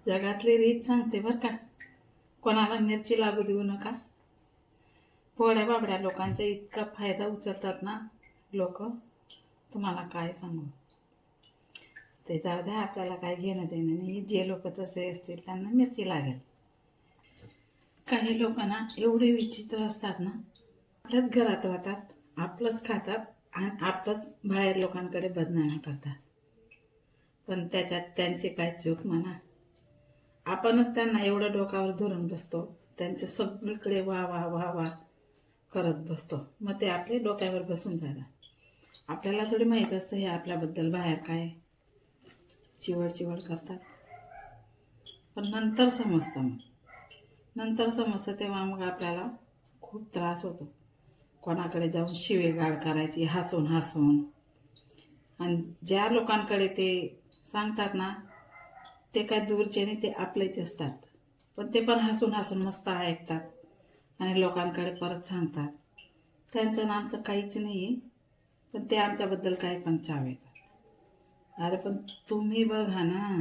जगातली रीत सांगते बरं का, कोणाला मिरची लागू देऊ नका. पोड्या बाबड्या लोकांचा इतका फायदा उचलतात ना लोक, तुम्हाला काय सांगू. ते जाऊ द्या, आपल्याला काय घेणं देणं नाही. जे लोक तसे असतील त्यांना मिरची लागेल. काही लोकांना एवढे विचित्र असतात ना, आपल्याच घरात राहतात, आपलंच खातात आणि आपलंच बाहेर लोकांकडे बदनामी करतात. पण त्याच्यात त्यांचे काय चूक म्हणा. आपणच त्यांना एवढं डोकावर धरून बसतो, त्यांचे सगळीकडे वा वा वा वा करत बसतो. मग ते आपले डोक्यावर बसून जातात. आपल्याला थोडी माहीत असतं हे आपल्याबद्दल बाहेर काय चिवड चिवड करतात. पण नंतर समजतं. नंतर समजतं तेव्हा मग आपल्याला खूप त्रास होतो. कोणाकडे जाऊन शिवेगाळ करायची हसून हसून. आणि ज्या लोकांकडे ते सांगतात ना, ते काय दूरचे नाही, ते आपलेच असतात. पण ते पण हसून हसून मस्त ऐकतात आणि लोकांकडे परत सांगतात. त्यांचं ना आमचं काहीच नाही आहे, पण ते आमच्याबद्दल काही पण चाव येतात. अरे पण तुम्ही बघा ना,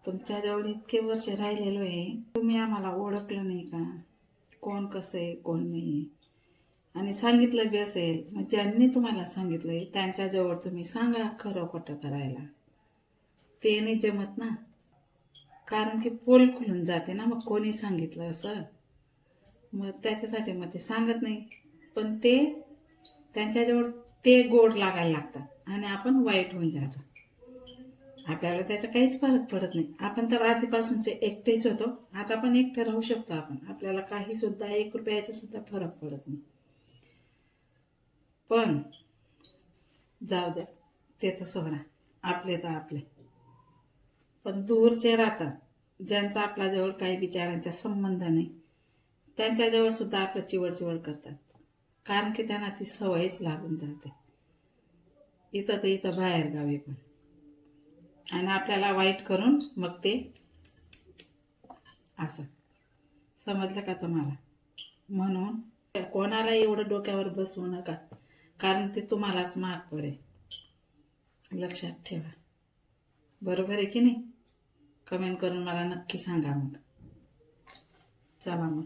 तुमच्याजवळ इतके वर्ष राहिलेलो आहे, तुम्ही आम्हाला ओळखलं नाही का? कोण कसं आहे कोण नाही. आणि सांगितलं बी असेल, मग ज्यांनी तुम्हाला सांगितलंय त्यांच्याजवळ तुम्ही सांगा खरं खोटं करायला. ते नाही जमत ना, कारण की पोल खुलून जाते ना. मग कोणी सांगितलं असं, मग त्याच्यासाठी मग ते सांगत नाही. पण ते त्यांच्याजवळ ते गोड लागायला लागतात आणि आपण वाईट होऊन जातो. आपल्याला त्याचा काहीच फरक पडत नाही. आपण तर आधीपासूनचे एकटेच होतो, आता पण एकटं राहू शकतो आपण. आपल्याला काही सुद्धा 1 रुपयाचा सुद्धा फरक पडत नाही. पण जाऊ द्या, ते तर सोडा, आपले तर आपले. पण दूरचे राहतात, ज्यांचा आपल्याजवळ काही विचारांचा संबंध नाही, त्यांच्याजवळ सुद्धा आपलं चिवड करतात. कारण की त्यांना ती सवयच लागून जाते. इथं तर इथं बाहेर गावी पण. आणि आपल्याला वाईट करून मग ते असं. समजलं का तुम्हाला? म्हणून कोणाला एवढं डोक्यावर बसवू नका, कारण ते तुम्हालाच महाग पडेल. लक्षात ठेवा. बरोबर आहे की नाही? कमेंट करून मला नक्की सांगा. मग चला मग.